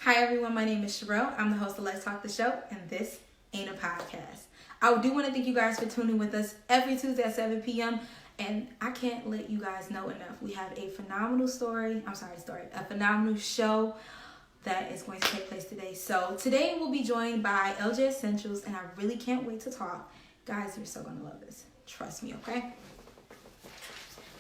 Hi everyone, my name is Sherelle. I'm the host of Let's Talk the Show, and this ain't a podcast. I do want to thank you guys for tuning with us every Tuesday at 7 p.m. And I can't let you guys know enough. We have a phenomenal a phenomenal show that is going to take place today. So today we'll be joined by Elle Jae Essentials, and I really can't wait to talk. Guys, you're so gonna love this. Trust me, okay?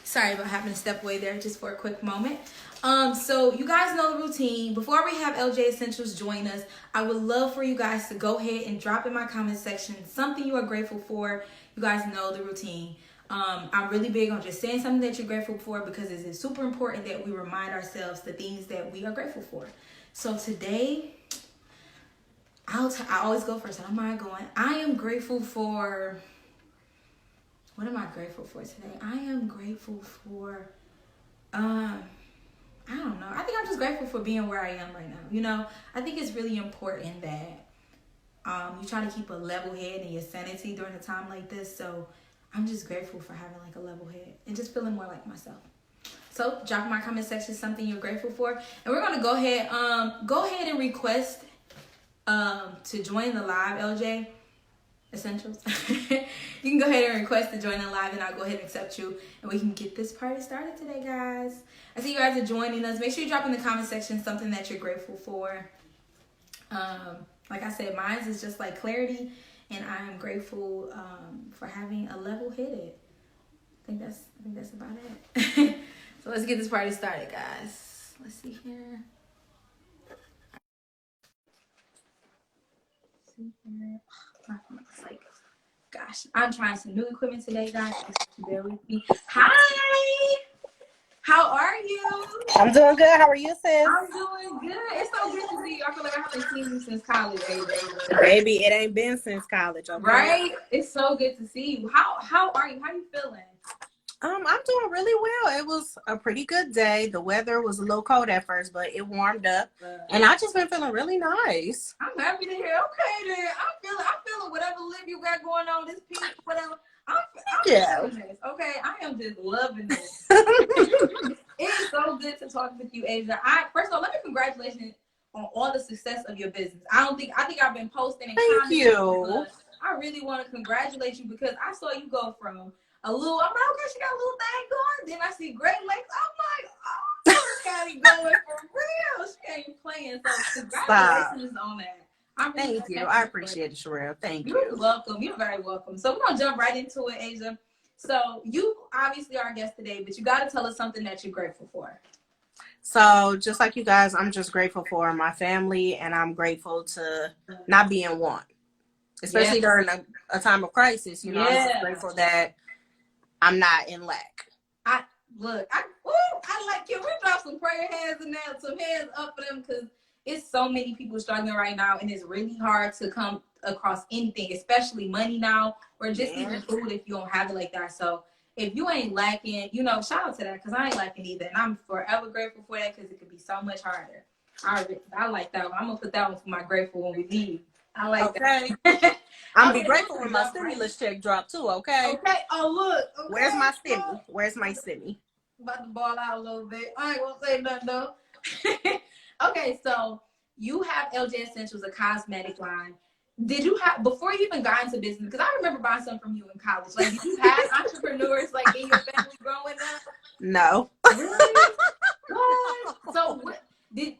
Sorry about having to step away there just for a quick moment. So you guys know the routine. Before we have Elle Jae Essentials join us, I would love for you guys to go ahead and drop in my comment section something you are grateful for. You guys know the routine. I'm really big on just saying something that you're grateful for because it is super important that we remind ourselves the things that we are grateful for. So today, I always go first. I don't mind going. I am grateful for... What am I grateful for today? I am grateful for... I don't know. I think I'm just grateful for being where I am right now. You know, I think it's really important that you try to keep a level head and your sanity during a time like this. So I'm just grateful for having like a level head and just feeling more like myself. So drop in my comment section something you're grateful for. And we're going to go ahead and request to join the live, Elle Jae Essentials. You can go ahead and request to join the live, and I'll go ahead and accept you, and we can get this party started today, guys. I see you guys are joining us. Make sure you drop in the comment section something that you're grateful for. Like I said, mine is just like clarity, and I am grateful for having a level headed. I think that's about it. So let's get this party started, guys. Let's see here. My phone is like, gosh, I'm trying some new equipment today, guys. Bear with me. Hi, how are you? I'm doing good. How are you, sis? I'm doing good. It's so good to see you. I feel like I haven't seen you since college, Baby, it ain't been since college, okay? Right? It's so good to see you. How are you? How you feeling? I'm doing really well. It was a pretty good day. The weather was a little cold at first, but it warmed up, and I just been feeling really nice. I'm happy to hear. Okay, then I'm feeling whatever lip you got going on, this pink, whatever. I'm feeling this. Okay, I am just loving this. It is so good to talk with you, Asia. First of all, let me congratulate you on all the success of your business. I think I've been posting and Thank commenting. you. I really want to congratulate you because I saw you go from I'm like, okay, she got a little thing going. Then I see Great Lakes. I'm like, oh, she got it going for real. She ain't playing. So congratulations on that. Thank you. I appreciate it, Sherelle. Thank you. You're welcome. You're very welcome. So we're going to jump right into it, Asia. So you obviously are our guest today, but you got to tell us something that you're grateful for. So just like you guys, I'm just grateful for my family, and I'm grateful to not be in want, especially during a time of crisis. You know, I'm just grateful that I'm not in lack. I like it. We drop some prayer hands in there, some hands up for them, because it's so many people struggling right now, and it's really hard to come across anything, especially money now, or just even food if you don't have it like that. So if you ain't lacking, you know, shout out to that, because I ain't lacking either, and I'm forever grateful for that, because it could be so much harder. I like that one. I'm gonna put that one for my grateful when we leave. I like that. I'm gonna be grateful when my stimulus check drop too, okay? Okay. Oh, look. Okay. Where's my stimmy? Where's my stimmy? About to ball out a little bit. I ain't gonna say nothing though. Okay, so you have Elle Jae Essentials, a cosmetic line. Did you have, before you even got into business, because I remember buying some from you in college, like, did you have entrepreneurs like in your family growing up? No. Really? What?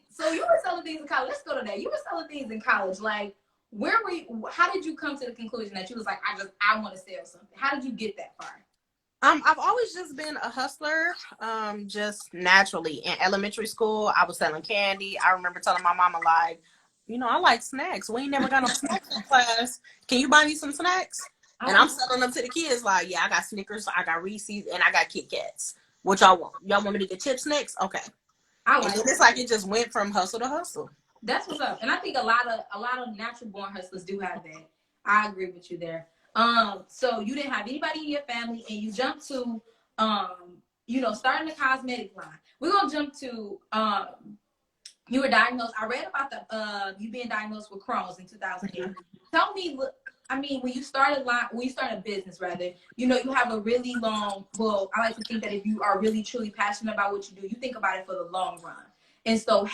So you were selling things in college. Let's go to that. You were selling things in college. Like, where were you, how did you come to the conclusion that you was like, I want to sell something? How did you get that far? I've always just been a hustler, just naturally. In elementary school, I was selling candy. I remember telling my mama, like, you know, I like snacks. We ain't never got no snacks in class. Can you buy me some snacks? And I'm selling them to the kids, like, yeah, I got Snickers, I got Reese's, and I got Kit Kats. What y'all want? Y'all want me to get chips next? Okay. And then it's like it just went from hustle to hustle. That's what's up. And I think a lot of natural born hustlers do have that. I agree with you there. So you didn't have anybody in your family, and you jumped to starting a cosmetic line. We're gonna jump to you were diagnosed. I read about you being diagnosed with Crohn's in 2008. Tell me, when you started business rather, you have a really long, I like to think that if you are really truly passionate about what you do, you think about it for the long run. And so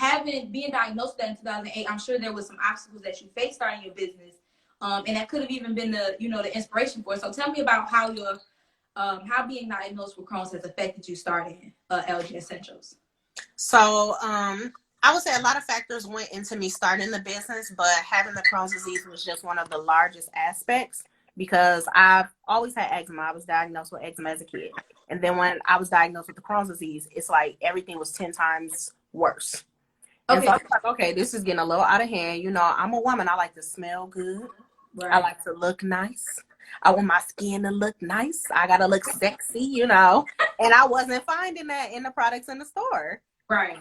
being diagnosed with that in 2008, I'm sure there was some obstacles that you faced starting your business. And that could have even been the inspiration for it. So tell me about how being diagnosed with Crohn's has affected you starting Elle Jae Essentials. So, I would say a lot of factors went into me starting the business, but having the Crohn's disease was just one of the largest aspects because I've always had eczema. I was diagnosed with eczema as a kid. And then when I was diagnosed with the Crohn's disease, it's like everything was 10 times worse. And Okay. so I was like, okay, this is getting a little out of hand. You know, I'm a woman. I like to smell good. Right. I like to look nice. I want my skin to look nice. I got to look sexy, you know. And I wasn't finding that in the products in the store. Right.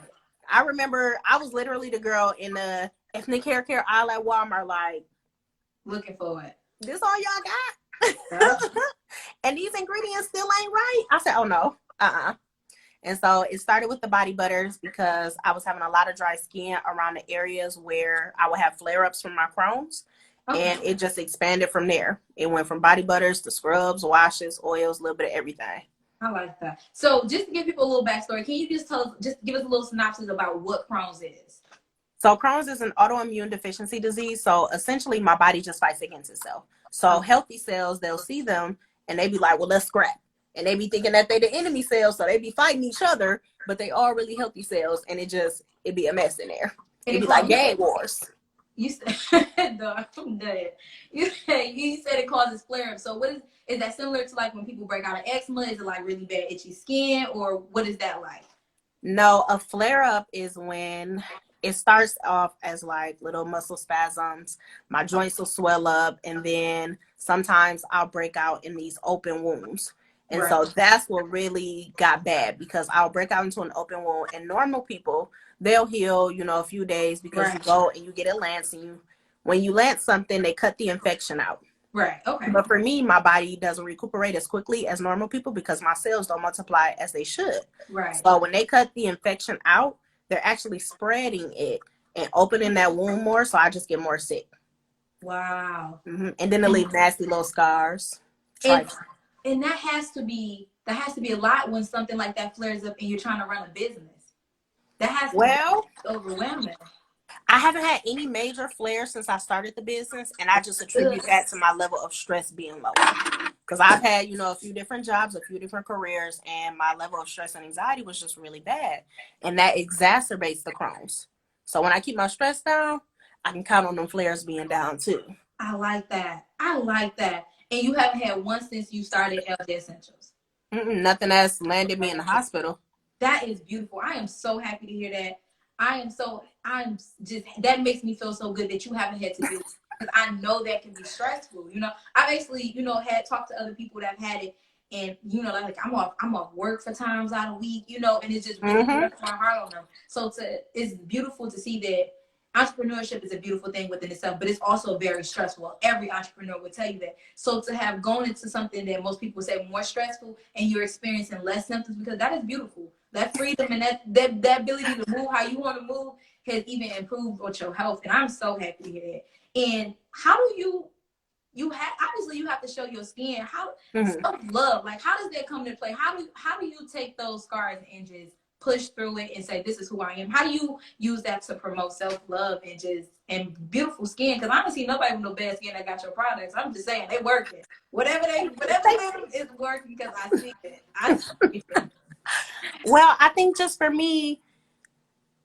I remember I was literally the girl in the ethnic hair care aisle at Walmart, like, looking for it. This all y'all got? Yeah. And these ingredients still ain't right. I said, oh no, And so it started with the body butters because I was having a lot of dry skin around the areas where I would have flare-ups from my Crohn's. Okay. And it just expanded from there. It went from body butters to scrubs, washes, oils, a little bit of everything. I like that. So just to give people a little backstory, can you just give us a little synopsis about what Crohn's is? So Crohn's is an autoimmune deficiency disease. So essentially my body just fights against itself. So healthy cells, they'll see them and they be like, well, let's scrap. And they be thinking that they the enemy cells, so they be fighting each other, but they are really healthy cells, and it be a mess in there. It'd be like gang wars. You said, no, I'm dead. You said it causes flare-ups. So what is that similar to like when people break out of eczema? Is it like really bad itchy skin, or what is that like? No, a flare-up is when it starts off as like little muscle spasms. My joints will swell up, and then sometimes I'll break out in these open wounds. And right. So that's what really got bad because I'll break out into an open wound, and normal people, they'll heal, a few days because right. You go and you get a lance, and when you lance something, they cut the infection out. Right. Okay. But for me, my body doesn't recuperate as quickly as normal people because my cells don't multiply as they should. Right. So when they cut the infection out, they're actually spreading it and opening that wound more. So I just get more sick. Wow. Mm-hmm. And then they leave nasty little scars. And that has to be a lot when something like that flares up and you're trying to run a business. That has to be overwhelming. I haven't had any major flares since I started the business, and I just attribute that to my level of stress being low. Because I've had, a few different jobs, a few different careers, and my level of stress and anxiety was just really bad. And that exacerbates the Crohn's. So when I keep my stress down, I can count on them flares being down too. I like that. And you haven't had one since you started Elle Jae Essentials? Nothing has landed me in the hospital. That is beautiful. I am so happy to hear that. That makes me feel so good that you haven't had to do it. Because I know that can be stressful. I've actually, had talked to other people that have had it. And, like I'm off work for times out of week, and it's just really breaks my heart on them. So it's beautiful to see that entrepreneurship is a beautiful thing within itself, but it's also very stressful. Every entrepreneur would tell you that. So to have gone into something that most people say more stressful and you're experiencing less symptoms, because that is beautiful. That freedom and that ability to move how you want to move has even improved with your health. And I'm so happy to hear that. And how do obviously you have to show your skin. How self-love, like how does that come into play? How do you take those scars and just push through it and say, this is who I am? How do you use that to promote self-love and beautiful skin? Because honestly, nobody with no bad skin that got your products. I'm just saying, they working. Whatever they is working because I see it. Well, I think just for me,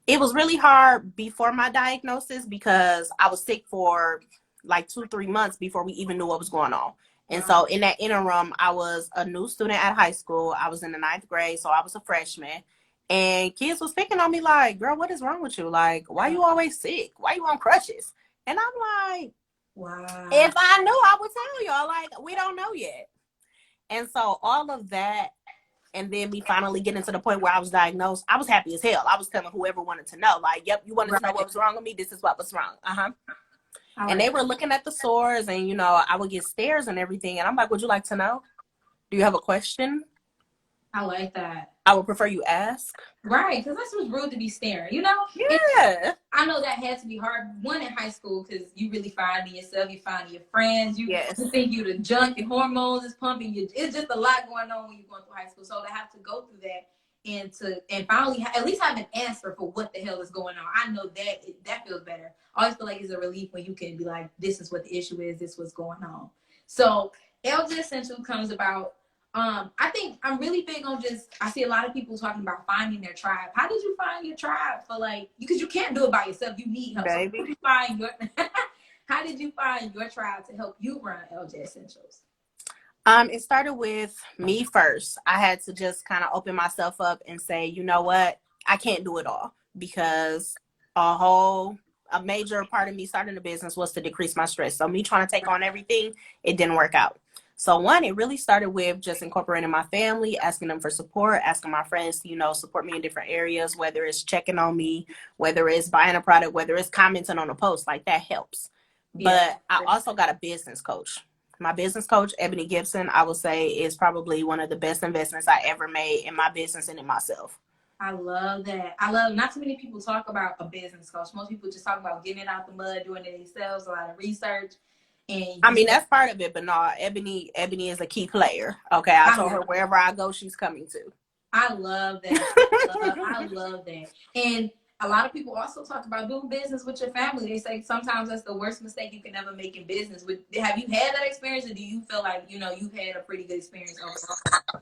it was really hard before my diagnosis because I was sick for like 2-3 months before we even knew what was going on. And so in that interim, I was a new student at high school. I was in the 9th grade, so I was a freshman. And kids was picking on me like, girl, what is wrong with you? Like, why you always sick? Why you on crutches? And I'm like, wow. If I knew, I would tell y'all. Like, we don't know yet. And so all of that, and then me finally getting to the point where I was diagnosed, I was happy as hell. I was telling whoever wanted to know, like, yep, you wanted to know what was wrong with me? This is what was wrong. And they were looking at the sores, and, I would get stares and everything. And I'm like, would you like to know? Do you have a question? I like that. I would prefer you ask. Right, because that's what's rude to be staring, Yeah. I know that had to be hard. One, in high school, because you really finding yourself, you finding your friends, you think you the junk and hormones is pumping you. It's just a lot going on when you're going through high school. So to have to go through that and finally at least have an answer for what the hell is going on. I know that feels better. I always feel like it's a relief when you can be like, this is what the issue is, this is what's going on. So Elle Jae Essentials comes about. I think I'm really big on I see a lot of people talking about finding their tribe. How did you find your tribe for because you can't do it by yourself. You need help. Baby. So how did you find your tribe to help you run Elle Jae Essentials? It started with me first. I had to just kind of open myself up and say, you know what? I can't do it all, because a major part of me starting the business was to decrease my stress. So me trying to take on everything, it didn't work out. So it really started with just incorporating my family, asking them for support, asking my friends to, support me in different areas, whether it's checking on me, whether it's buying a product, whether it's commenting on a post, like that helps. Yeah. But I also got a business coach. My business coach, Ebony Gibson, I would say is probably one of the best investments I ever made in my business and in myself. I love that. Not too many people talk about a business coach. Most people just talk about getting it out the mud, doing it themselves, a lot of research. And that's part of it, but no, Ebony is a key player. Okay, I told her wherever I go, she's coming to. I love that. I love that. And a lot of people also talk about doing business with your family. They say sometimes that's the worst mistake you can ever make in business. Have you had that experience, or do you feel like you've had a pretty good experience overall?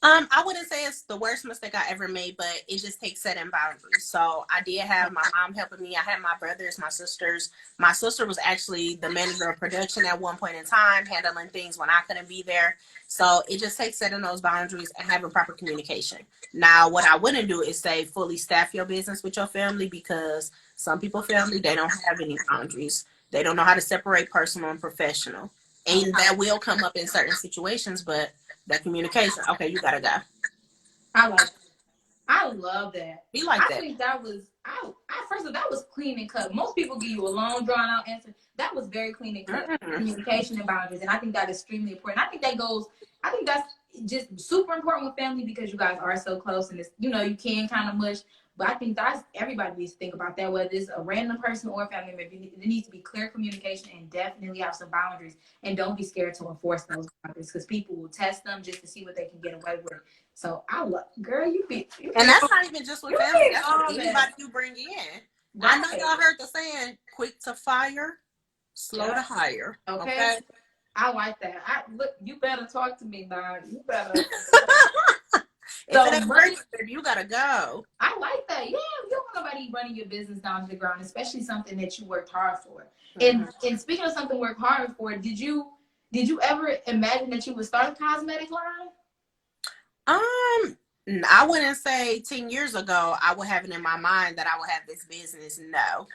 I wouldn't say it's the worst mistake I ever made, but it just takes setting boundaries. So I did have my mom helping me. I had my brothers, my sisters. My sister was actually the manager of production at one point in time, handling things when I couldn't be there. So it just takes setting those boundaries and having proper communication. Now, what I wouldn't do is say fully staff your business with your family, because some people's family, they don't have any boundaries. They don't know how to separate personal and professional. And that will come up in certain situations, but that communication, okay, you gotta go. I like that. I love that. Be like that. I think that was, first of all, that was clean and cut. Most people give you a long, drawn out answer. That was very clean and cut. Communication and boundaries. And I think that is extremely important. I think that's just super important with family, because you guys are so close, and it's, you can kind of mush. But I think everybody needs to think about that, whether it's a random person or a family member. There needs to be clear communication, and definitely have some boundaries. And don't be scared to enforce those boundaries, because people will test them just to see what they can get away with. So girl, and that's not even just with family. That's with anybody you bring in. Right. I know y'all heard the saying, quick to fire, slow to hire. Okay? I like that. You better talk to me, dog. You better. So you gotta go. I like that. Yeah, you don't want nobody running your business down to the ground, especially something that you worked hard for. Mm-hmm. And speaking of something worked hard for, did you ever imagine that you would start a cosmetic line? I wouldn't say 10 years ago I would have it in my mind that I would have this business. No.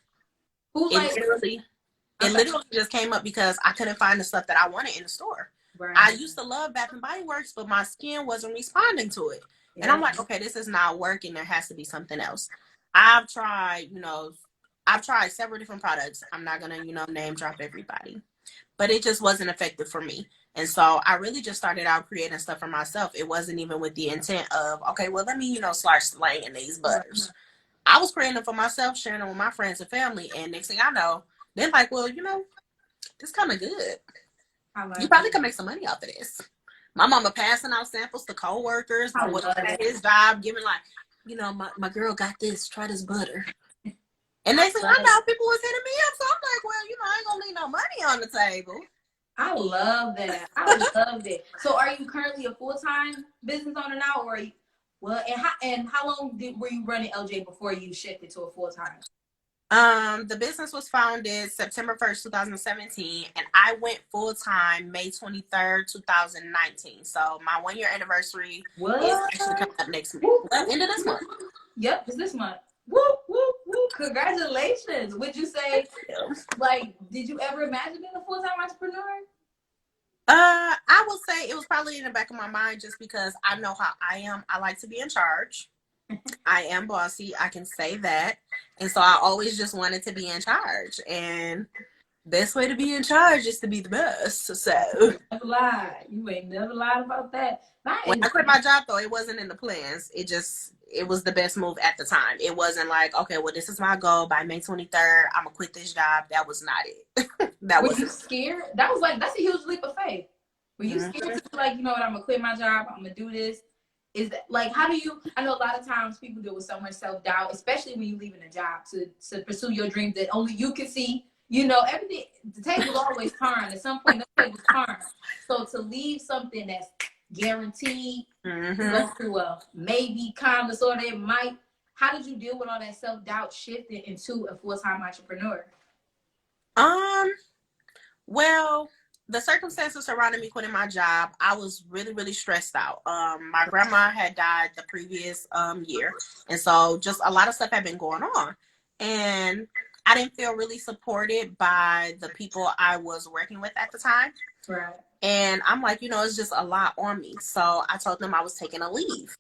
It literally just came up because I couldn't find the stuff that I wanted in the store. Right. I used to love Bath and Body Works, but my skin wasn't responding to it. Yeah. And I'm like, okay, this is not working. There has to be something else. I've tried several different products. I'm not going to, name drop everybody, but it just wasn't effective for me. And so I really just started out creating stuff for myself. It wasn't even with the intent of, okay, well, let me, start slanging these butters. I was creating them for myself, sharing them with my friends and family. And next thing I know, they're like, well, this kind of good. You probably can make some money off of this. My mama passing out samples to co-workers. My boy at his job, giving my girl got this. Try this butter. And next thing I know, people was hitting me up. So I'm like, well, I ain't gonna leave no money on the table. I love that. I love that. So are you currently a full-time business owner now, or how long were you running LJ before you shifted to a full-time? The business was founded September 1st, 2017, and I went full-time May 23rd, 2019. So my 1-year anniversary is actually coming up next month. End of this month. Yep, it's this month. Woo, woo, woo. Congratulations. Would you say, did you ever imagine being a full-time entrepreneur? I will say it was probably in the back of my mind, just because I know how I am. I like to be in charge. I am bossy. I can say that. And so I always just wanted to be in charge. And best way to be in charge is to be the best. So never lied. You ain't never lied about that. When I quit my job, though, it wasn't in the plans. It was the best move at the time. It wasn't like, okay, well, this is my goal. By May 23rd, I'm going to quit this job. That was not it. Were you scared? That's a huge leap of faith. Were you scared to be like, you know what, I'm going to quit my job. I'm going to do this. Is that like, how do you, I know a lot of times people deal with so much self-doubt, especially when you're leaving a job to pursue your dreams that only you can see. You know, everything, the table's always turned. At some point, the table's turned. So to leave something that's guaranteed to go through a maybe kind of sort of it might, how did you deal with all that self-doubt shifting into a full-time entrepreneur? Well, the circumstances surrounding me quitting my job, I was really, really stressed out. My grandma had died the previous year, and so just a lot of stuff had been going on, and I didn't feel really supported by the people I was working with at the time. Right. And I'm like, it's just a lot on me. So I told them I was taking a leave.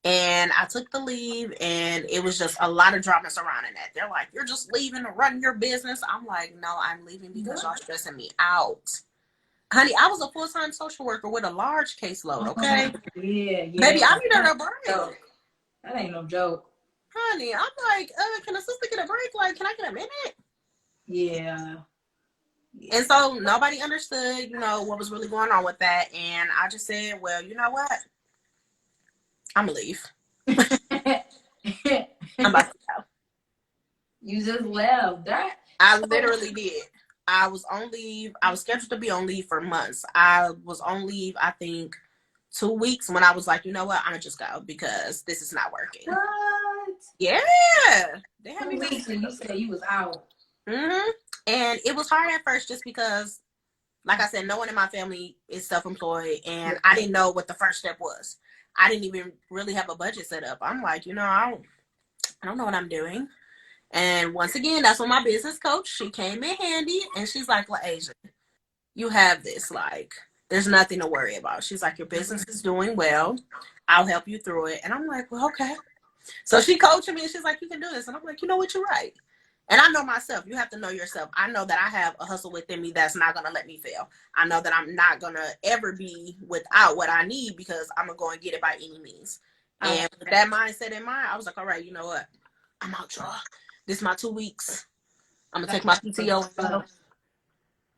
And I took the leave, and it was just a lot of drama surrounding that. They're like, you're just leaving to run your business. I'm like, no, I'm leaving because y'all stressing me out. Honey, I was a full-time social worker with a large caseload, okay? Yeah. Baby, I needed a break. That ain't no joke. Honey, I'm like, can a sister get a break? Like, can I get a minute? Yeah. And so nobody understood, what was really going on with that. And I just said, well, you know what? I'm gonna leave. I'm about to go. You just left. That I literally did. I was on leave. I was scheduled to be on leave for months. I was on leave, I think, 2 weeks when I was like, you know what? I'm gonna just go because this is not working. What? Yeah. They had 2 me weeks and you said you was out. And it was hard at first just because, like I said, no one in my family is self-employed, and I didn't know what the first step was. I didn't even really have a budget set up. I'm like, I don't know what I'm doing. And once again, that's when my business coach, she came in handy, and she's like, well, Asia, you have this. Like, there's nothing to worry about. She's like, your business is doing well. I'll help you through it. And I'm like, well, okay. So she coaching me, and she's like, you can do this. And I'm like, you know what? You're right. And I know myself. You have to know yourself. I know that I have a hustle within me that's not going to let me fail. I know that I'm not going to ever be without what I need because I'm going to go and get it by any means. And with that mindset in mind, I was like, all right, you know what? I'm out, y'all. This is my 2 weeks. I'm going to take my PTO.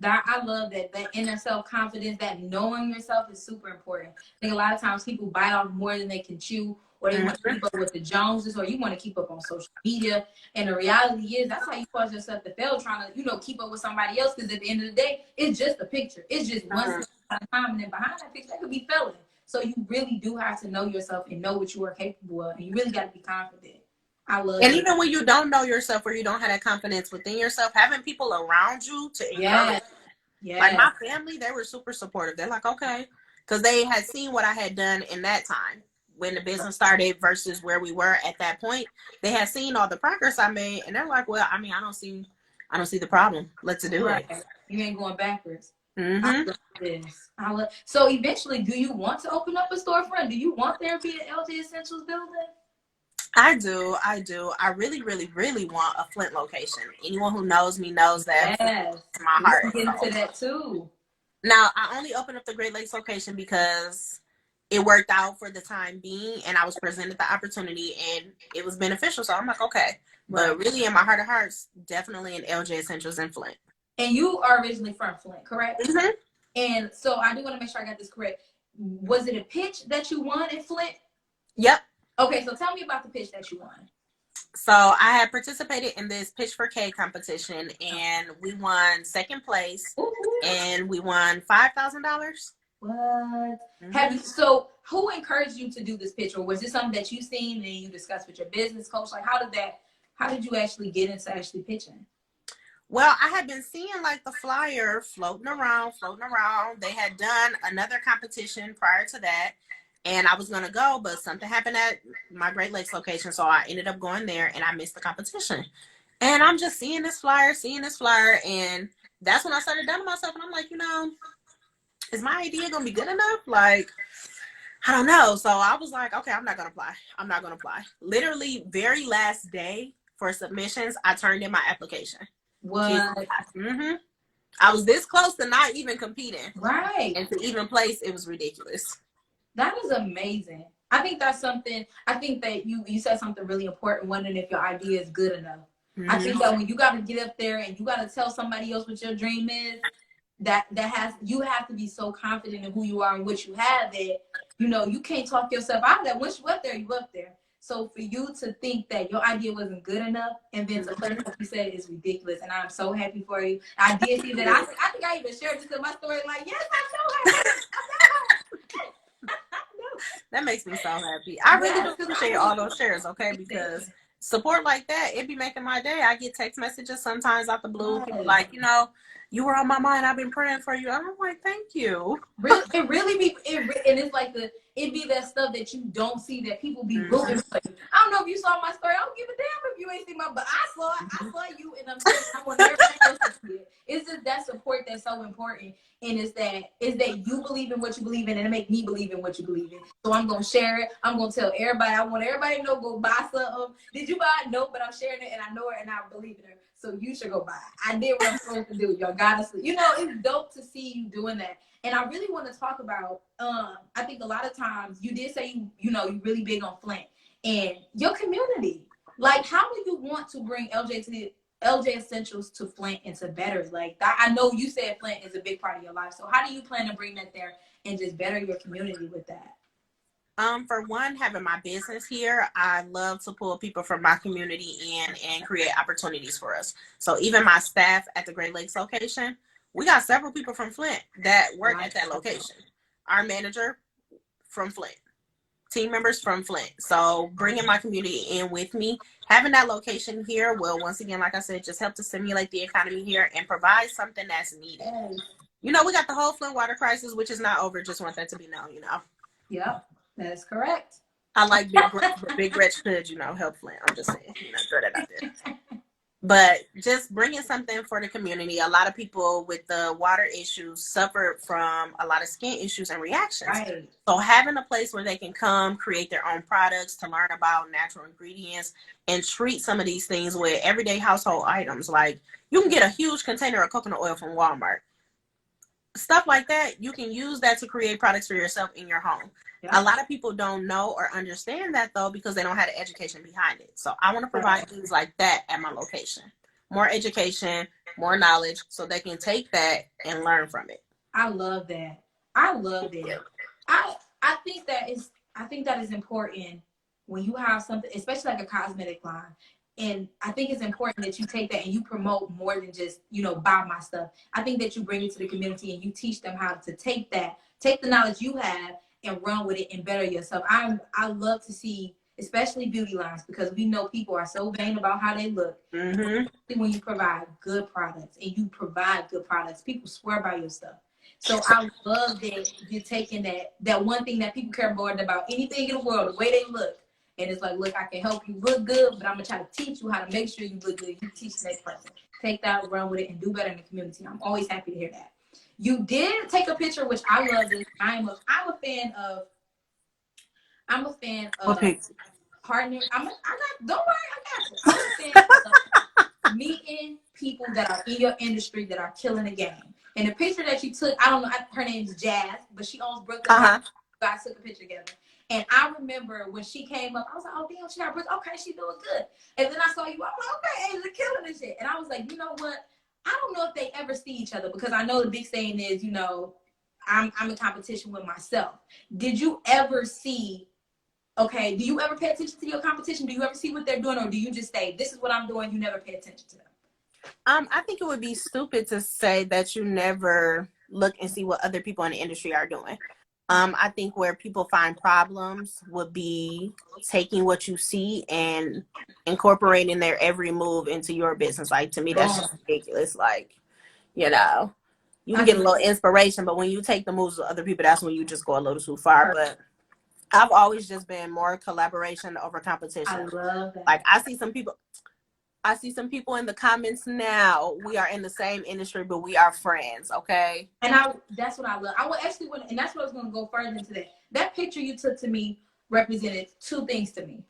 That I love that inner self-confidence, that knowing yourself is super important. I think a lot of times people bite off more than they can chew, or they want to keep up with the Joneses, or you want to keep up on social media. And the reality is that's how you cause yourself to fail, trying to, keep up with somebody else. Because at the end of the day, it's just a picture. It's just one step at a time. And then behind that picture, that could be failing. So you really do have to know yourself and know what you are capable of. And you really got to be confident. I love and even when you don't know yourself or you don't have that confidence within yourself, having people around you to encourage. Yes. Like my family, they were super supportive. They're like, okay. Because they had seen what I had done in that time when the business started versus where we were at that point. They had seen all the progress I made, and they're like, well, I mean, I don't see the problem. Let's do it. You ain't going backwards. I love this. So eventually, do you want to open up a storefront? Do you want there to be an Elle Jae Essentials building? I do. I really, really, really want a Flint location. Anyone who knows me knows that. Yes. My heart. We can get into that too. Now, I only opened up the Great Lakes location because it worked out for the time being, and I was presented the opportunity, and it was beneficial. So I'm like, okay. But really, in my heart of hearts, definitely an Elle Jae Essentials in Flint. And you are originally from Flint, correct? And so I do want to make sure I got this correct. Was it a pitch that you won in Flint? Yep. Okay, so tell me about the pitch that you won. So I had participated in this Pitch for K competition, and we won second place. Ooh. And we won $5,000. What? Have you? So who encouraged you to do this pitch, or was it something that you seen and you discussed with your business coach? Like, how did you actually get into actually pitching? Well, I had been seeing like the flyer floating around. They had done another competition prior to that. And I was going to go, but something happened at my Great Lakes location. So I ended up going there, and I missed the competition. And I'm just seeing this flyer. And that's when I started doubting myself. And I'm like, is my idea going to be good enough? Like, I don't know. So I was like, okay, I'm not going to apply. Literally, very last day for submissions, I turned in my application. What? I was this close to not even competing. Right. And to even place, it was ridiculous. That is amazing. I think that's something. I think that you said something really important, wondering if your idea is good enough. I think that when you got to get up there and you got to tell somebody else what your dream is, you have to be so confident in who you are and what you have that, you know, you can't talk yourself out of that. Once you up there, you up there. So for you to think that your idea wasn't good enough and then to play what you said is ridiculous. And I'm so happy for you. I did see that. I think I even shared this in my story. Like, yes, I know her. I know her. That makes me so happy. I really Yes, do appreciate all those shares, okay? Because support like that, it be making my day. I get text messages sometimes out the blue. Yes. People like, you know, you were on my mind. I've been praying for you. And I'm like, thank you. Really, it really be and it's like it be that stuff that you don't see that people be rooting for you. I don't know if you saw my story. I don't give a damn if you ain't seen my, but I saw it. I saw you, and I'm saying I want everybody else to see it. It's just that support that's so important, and it's that you believe in what you believe in, and it make me believe in what you believe in. So I'm gonna share it. I'm gonna tell everybody. I want everybody to know. Go buy something. Did you buy it? No, but I'm sharing it, and I know it, and I believe in it. So you should go buy it. I did what I'm supposed to do. Y'all gotta see. You know, it's dope to see you doing that. And I really want to talk about, I think a lot of times you did say, you know, you're really big on Flint and your community. Like, how do you want to bring Elle Jae Essentials to Flint and to better? Like, I know you said Flint is a big part of your life. So how do you plan to bring that there and just better your community with that? For one, having my business here, I love to pull people from my community in and create opportunities for us. So even my staff at the Great Lakes location, we got several people from Flint that work at that location. Our manager from Flint, team members from Flint. So bringing my community in with me, having that location here will, once again, like I said, just help to stimulate the economy here and provide something that's needed. You know, we got the whole Flint water crisis, which is not over. Just want that to be known, you know. Yep, that is correct. I like Big Gretch, but Big Gretch could, you know, help Flint. I'm just saying, you know, throw that out there. But just bringing something for the community. A lot of people with the water issues suffered from a lot of skin issues and reactions. Right. So having a place where they can come, create their own products, to learn about natural ingredients, and treat some of these things with everyday household items. Like, you can get a huge container of coconut oil from Walmart. Stuff like that, you can use that to create products for yourself in your home. Yeah. A lot of people don't know or understand that, though, because they don't have the education behind it. So I want to provide things like that at my location. More education, more knowledge, so they can take that and learn from it. I love that. I love that. I think that is important when you have something, especially like a cosmetic line. And I think it's important that you take that and you promote more than just, you know, buy my stuff. I think that you bring it to the community and you teach them how to take the knowledge you have and run with it and better yourself. I love to see, especially beauty lines, because we know people are so vain about how they look. Mm-hmm. When you provide good products and you provide good products, people swear by your stuff. So I love that you're taking that one thing that people care more about anything in the world, the way they look. And it's like, look, I can help you look good, but I'm going to try to teach you how to make sure you look good. You teach the next person. Take that, run with it, and do better in the community. I'm always happy to hear that. You did take a picture, which I love. This. I'm a fan of partner. Don't worry, I got you. I'm a fan of meeting people that are in your industry that are killing the game. And the picture that you took, I don't know, her name's Jazz, but she owns Brooklyn. You guys took a picture together. And I remember when she came up, I was like, oh, damn, she got Brooklyn. Okay, she doing good. And then I saw you. I'm like, okay, Asia killing this shit. And I was like, you know what? I don't know if they ever see each other, because I know the big saying is, you know, I'm in competition with myself. Did you ever see, okay, do you ever pay attention to your competition? Do you ever see what they're doing? Or do you just say, this is what I'm doing, you never pay attention to them? I think it would be stupid to say that you never look and see what other people in the industry are doing. I think where people find problems would be taking what you see and incorporating their every move into your business. Like, to me, that's just ridiculous. Like, you know, you can get a little inspiration, but when you take the moves of other people, that's when you just go a little too far. But I've always just been more collaboration over competition. I love that. Like, I see some people in the comments now. We are in the same industry, but we are friends, okay? And that's what I love. And that's what I was going to go further into that. That picture you took to me represented two things to me.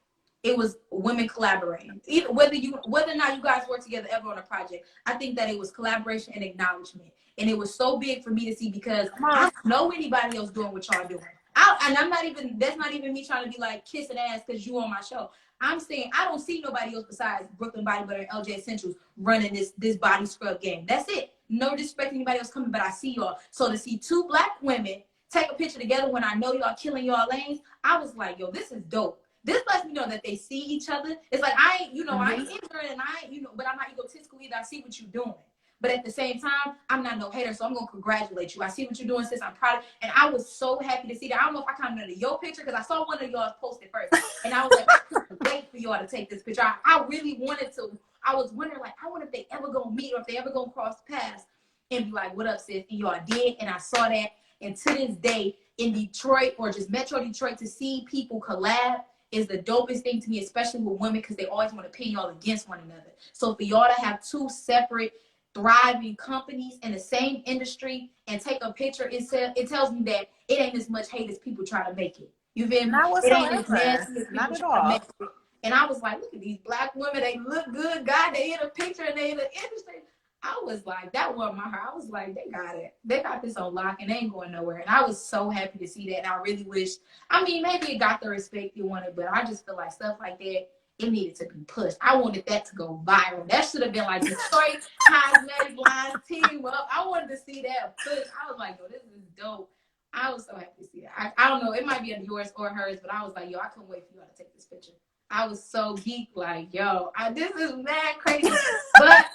It was women collaborating. Whether or not you guys work together ever on a project, I think that it was collaboration and acknowledgement. And it was so big for me to see, because I don't know anybody else doing what y'all doing. That's not even me trying to be like kissing ass because you on my show. I'm saying I don't see nobody else besides Brooklyn Body Butter and Elle Jae Essentials running this body scrub game. That's it. no disrespect to anybody else coming, but I see y'all. So to see two black women take a picture together when I know y'all killing y'all lanes, I was like, yo, this is dope. This lets me know that they see each other. It's like, I ain't, I ain't ignorant, and I ain't, but I'm not egotistical either. I see what you're doing. But at the same time, I'm not no hater, so I'm going to congratulate you. I see what you're doing, sis. I'm proud of. And I was so happy to see that. I don't know if I commented on your picture, because I saw one of y'all posted first. And I was like, I couldn't wait for y'all to take this picture. I really wanted to. I was wondering, like, I wonder if they ever going to meet, or if they ever going to cross paths and be like, what up, sis? And y'all did, and I saw that. And to this day, in Detroit, or just Metro Detroit, to see people collab is the dopest thing to me, especially with women, because they always want to pin y'all against one another. So for y'all to have two separate thriving companies in the same industry and take a picture, it tells me that it ain't as much hate as people try to make it. You feel me? Not It ain't as whatsoever. nasty as Not people at try to all. make it. And I was like, look at these black women. They look good. God, they in a picture and they in the industry. I was like, that warmed my heart. I was like, they got it. They got this on lock and they ain't going nowhere. And I was so happy to see that. And I really wish, maybe it got the respect you wanted, but I just feel like stuff like that, it needed to be pushed. I wanted that to go viral. That should have been like Detroit cosmetic lines team up. I wanted to see that push. I was like, yo, this is dope. I was so happy to see that. I don't know. It might be yours or hers, but I was like, yo, I couldn't wait for y'all to take this picture. I was so geek, like, yo, this is mad crazy. But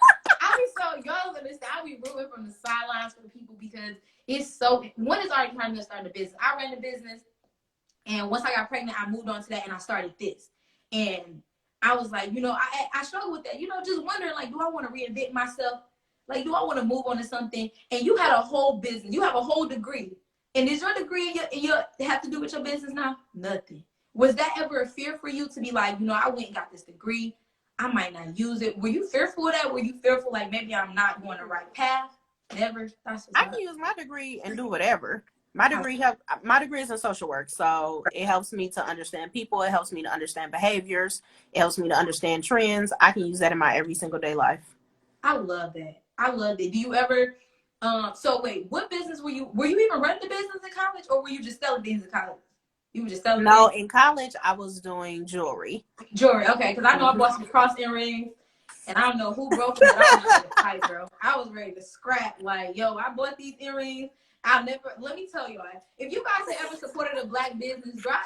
y'all don't understand. I be rooting from the sidelines for the people, because it's so, one is already trying to start a business. I ran the business, and once I got pregnant, I moved on to that and I started this. And I was like, I struggle with that, just wondering, like, do I want to reinvent myself? Like, do I want to move on to something? And you had a whole business, you have a whole degree. And is your degree you have to do with your business now? Nothing. Was that ever a fear for you to be like, I went and got this degree, I might not use it? Were you fearful of that? Were you fearful, like, maybe I'm not going the right path? Never. I can use my degree and do whatever. My degree is in social work, so it helps me to understand people. It helps me to understand behaviors. It helps me to understand trends. I can use that in my every single day life. I love that. I love it. Do you ever? So wait, what business were you? Were you even running the business in college, or were you just selling things in college? You were just selling. No, things? in college I was doing jewelry. Jewelry, okay, because I know I bought some cross earrings, and I don't know who broke them, but I was ready to fight, girl. I was ready to scrap. Like, yo, I bought these earrings. I'll never. Let me tell y'all, if you guys have ever supported a black business, drop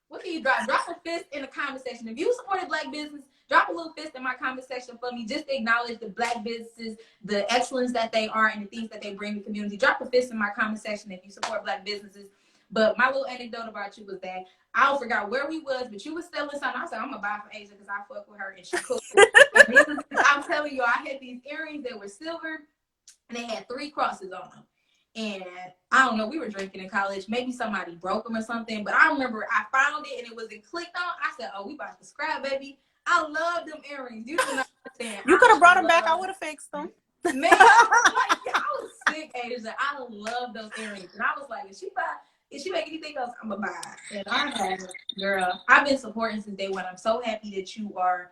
what can you drop? Drop a fist in the comment section. If you supported black business, drop a little fist in my comment section for me. Just to acknowledge the black businesses, the excellence that they are, and the things that they bring to the community. Drop a fist in my comment section if you support black businesses. But my little anecdote about you was that I forgot where we was, but you was selling something. I said, I'm gonna buy from Asia because I fuck with her and she cool. And I'm telling you, I had these earrings that were silver and they had 3 crosses on them. And I don't know, we were drinking in college. Maybe somebody broke them or something. But I remember I found it and it wasn't clicked on. I said, oh, we about to scrap, baby. I love them earrings. You do not understand. You could have brought them back. I would have fixed them. Man, I was sick, Asia. I love those earrings. And I was like, if she make anything else, I'm gonna buy it. And I have, girl. I've been supporting since day one. I'm so happy that you are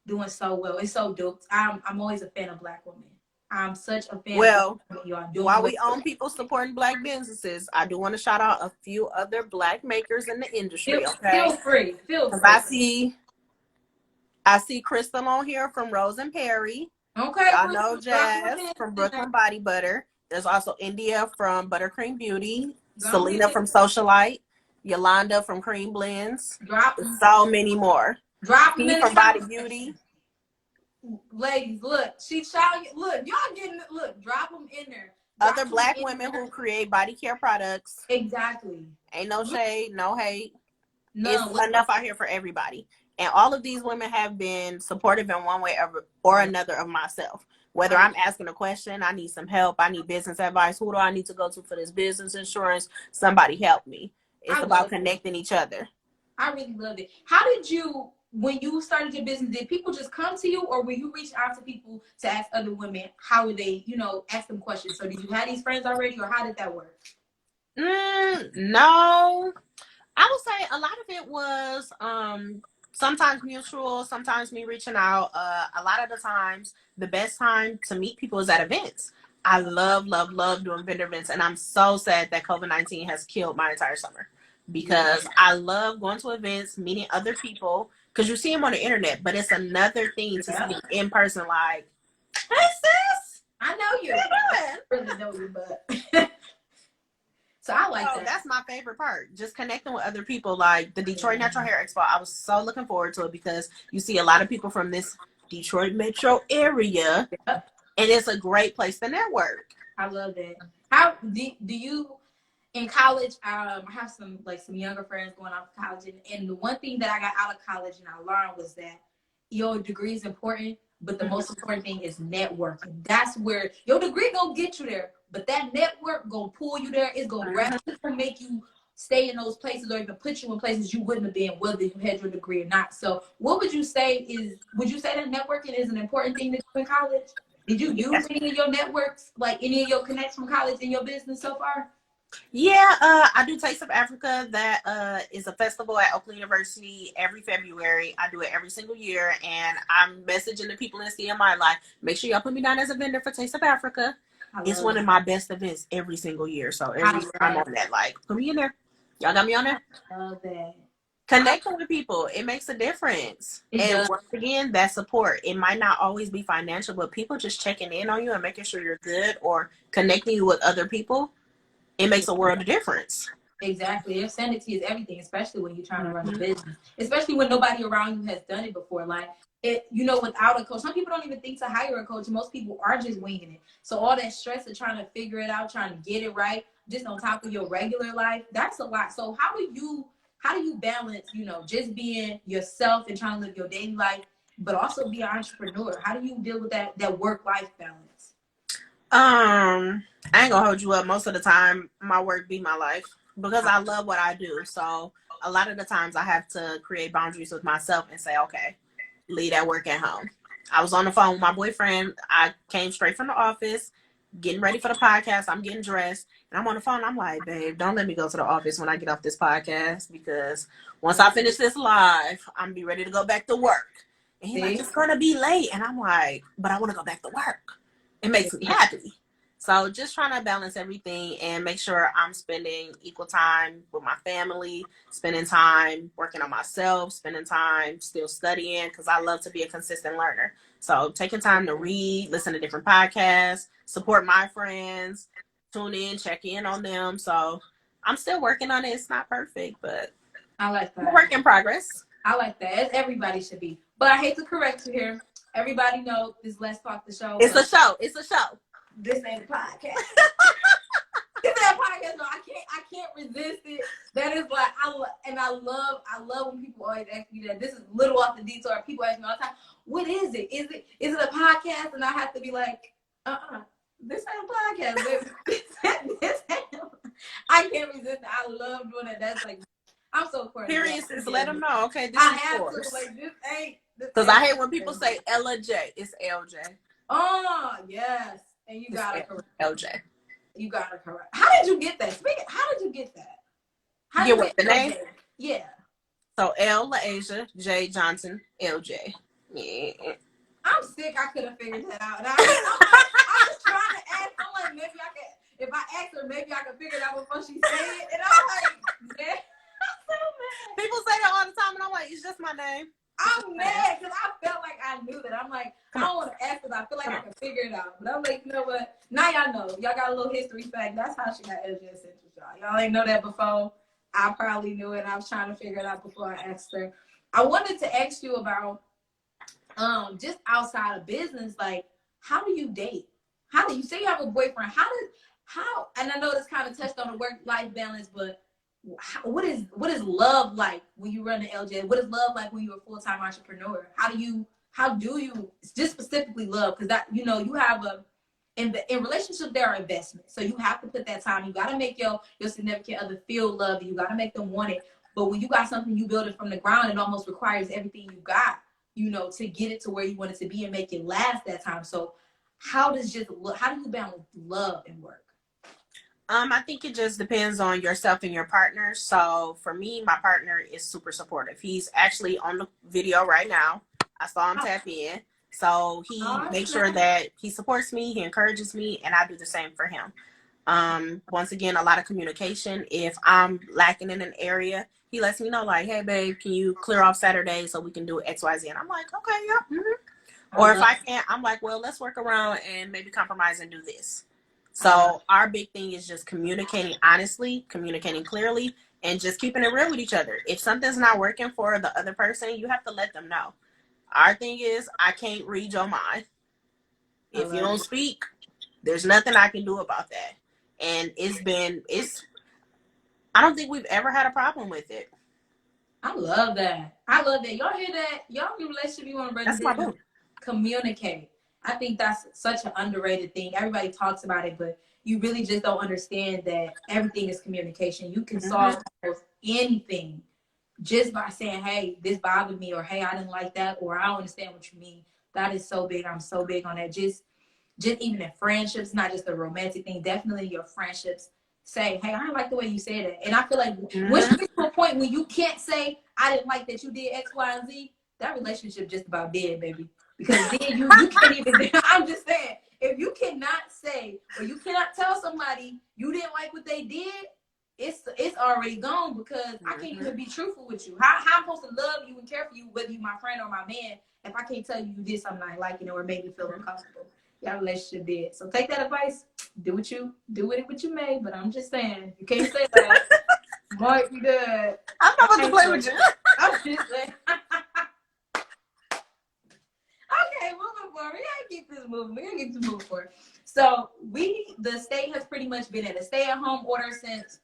doing so well. It's so dope. I'm always a fan of black women. I'm such a fan. Well, of y'all doing while we own people supporting black businesses, I do want to shout out a few other black makers in the industry. Feel free. I see Crystal on here from Rose and Perry. Okay. Y'all know Jazz from Brooklyn Body Butter. There's also India from Buttercream Beauty. Selena from Socialite. Yolanda from Cream Blends. So many more. P from Body Beauty. Ladies, look, look, y'all getting it. Look, drop them in there. Other black women who create body care products. Exactly. Ain't no shade, no hate. No, it's enough out here for everybody. And all of these women have been supportive in one way or another of myself. Whether I'm asking a question, I need some help, I need business advice. Who do I need to go to for this business insurance? Somebody help me. It's about connecting each other. I really loved it. How did you, when you started your business, did people just come to you, or were you reaching out to people to ask other women how would they, ask them questions? So did you have these friends already, or how did that work? No. I would say a lot of it was sometimes mutual, sometimes me reaching out. A lot of the times, the best time to meet people is at events. I love doing vendor events, and I'm so sad that COVID-19 has killed my entire summer, because I love going to events, meeting other people, because you see them on the internet, but it's another thing to see in person, like, hey sis, I know you. I really know you, but so I like that. That's my favorite part. Just connecting with other people. Like the Detroit Natural Hair Expo, I was so looking forward to it because you see a lot of people from this Detroit metro area, Yep. and it's a great place to network. I love that. How do you in college? I have some younger friends going off to college, and the one thing that I got out of college and I learned was that your degree is important, but the most important thing is networking. That's where your degree gonna get you there, but that network gonna pull you there. It's gonna grab you, make you stay in those places or even put you in places you wouldn't have been whether you had your degree or not. So what would you say that networking is an important thing to do in college? Did you use any of your networks, like any of your connects from college in your business so far? Yeah, I do Taste of Africa. That is a festival at Oakland University every February. I do it every single year, and I'm messaging the people in CMI like, make sure y'all put me down as a vendor for Taste of Africa. It's one of my best events every single year. So every year I'm on that. Like, put me in there. Y'all got me on there. I love that. Connecting with people, it makes a difference. And once again, that support. It might not always be financial, but people just checking in on you and making sure you're good or connecting you with other people. It makes a world of difference. Exactly. Your sanity is everything, especially when you're trying to run a business, especially when nobody around you has done it before. Like, without a coach, some people don't even think to hire a coach. Most people are just winging it. So all that stress of trying to figure it out, trying to get it right, just on top of your regular life, that's a lot. So how do you balance, just being yourself and trying to live your daily life, but also be an entrepreneur? How do you deal with that work-life balance? I ain't gonna hold you up. Most of the time, my work be my life because I love what I do. So a lot of the times I have to create boundaries with myself and say, okay, leave that work at home. I was on the phone with my boyfriend. I came straight from the office, getting ready for the podcast. I'm getting dressed and I'm on the phone. I'm like, babe, don't let me go to the office when I get off this podcast because once I finish this live, I'm gonna be ready to go back to work. And he's like, it's gonna be late. And I'm like, but I want to go back to work. It makes me happy. So just trying to balance everything and make sure I'm spending equal time with my family, spending time working on myself, spending time still studying because I love to be a consistent learner. So taking time to read, listen to different podcasts, support my friends, tune in, check in on them. So I'm still working on it. It's not perfect, but I like that. Work in progress. I like that. As everybody should be. But I hate to correct you here. Everybody know this Let's Talk the Show. It's a show. It's a show. This ain't a podcast. This ain't a podcast. No, I can't resist it. That is like I love when people always ask me that. This is little off the detour. People ask me all the time, what is it? Is it a podcast? And I have to be like, this ain't a podcast. this ain't, I can't resist it. I love doing it. That's like I'm so corny. Period. Let them know. Okay, this I is have yours. to like this ain't. Because I hate when people say Elle Jae. It's Elle Jae. Oh yes, and you got it correct. Elle Jae. You got it correct. How did you get that? How did you get that? How you get the name? Yeah. So Elle Asia J Johnson Elle Jae. Yeah. I'm sick. I could have figured that out. I was trying to ask. I'm like, maybe I could. If I asked her, maybe I could figure it out before she said it. And I'm like, man, I'm so mad. People say that all the time, and I'm like, it's just my name. I'm mad because I felt like I knew that. I'm like, I don't want to ask because I feel like I can figure it out. But I'm like, you know what? Now y'all know. Y'all got a little history fact. That's how she got Elle Jae Essentials, y'all. Y'all ain't know that before. I probably knew it. I was trying to figure it out before I asked her. I wanted to ask you about just outside of business, like, how do you date? How do you say you have a boyfriend? How? And I know this kind of touched on the work-life balance, but what is love like when you run the Elle Jae? What is love like when you're a full-time entrepreneur? How do you just specifically love? Because that you have in relationships there are investments, so you have to put that time. You got to make your significant other feel love. You got to make them want it. But when you got something you build it from the ground, it almost requires everything you got, to get it to where you want it to be and make it last that time. So how do you balance love and work? I think it just depends on yourself and your partner. So for me, my partner is super supportive. He's actually on the video right now. I saw him tap in. So he makes sure that he supports me, he encourages me, and I do the same for him. Once again, a lot of communication. If I'm lacking in an area, he lets me know, like, hey babe, can you clear off Saturday so we can do XYZ? And I'm like, okay, yeah. Or if I can't, I'm like, well, let's work around and maybe compromise and do this. So our big thing is just communicating honestly, communicating clearly, and just keeping it real with each other. If something's not working for the other person, you have to let them know. Our thing is, I can't read your mind. If you don't speak, there's nothing I can do about that. And I don't think we've ever had a problem with it. I love that. I love that. Y'all hear that? Y'all in a relationship, you want to That's my boo. Communicate. I think that's such an underrated thing. Everybody talks about it, but you really just don't understand that everything is communication. You can solve almost anything just by saying, hey, this bothered me, or hey, I didn't like that, or I don't understand what you mean. That is so big. I'm so big on that. Just even in friendships, not just a romantic thing, definitely your friendships, say, hey, I don't like the way you said it. And I feel like once you get to a point when you can't say, I didn't like that you did X, Y, and Z, that relationship just about dead, baby. Because then you can't even, I'm just saying, if you cannot say, or you cannot tell somebody you didn't like what they did, it's already gone, because I can't even be truthful with you. How I'm supposed to love you and care for you, whether you my friend or my man, if I can't tell you you did something I like, or made me feel uncomfortable. Y'all relationship dead. So take that advice. Do with it what you may. But I'm just saying, you can't say that. Might be good. I'm not about to play with you. I'm just saying. Okay, moving forward. We gotta keep this moving. We're gonna get to move forward. So the state has pretty much been at a stay-at-home order since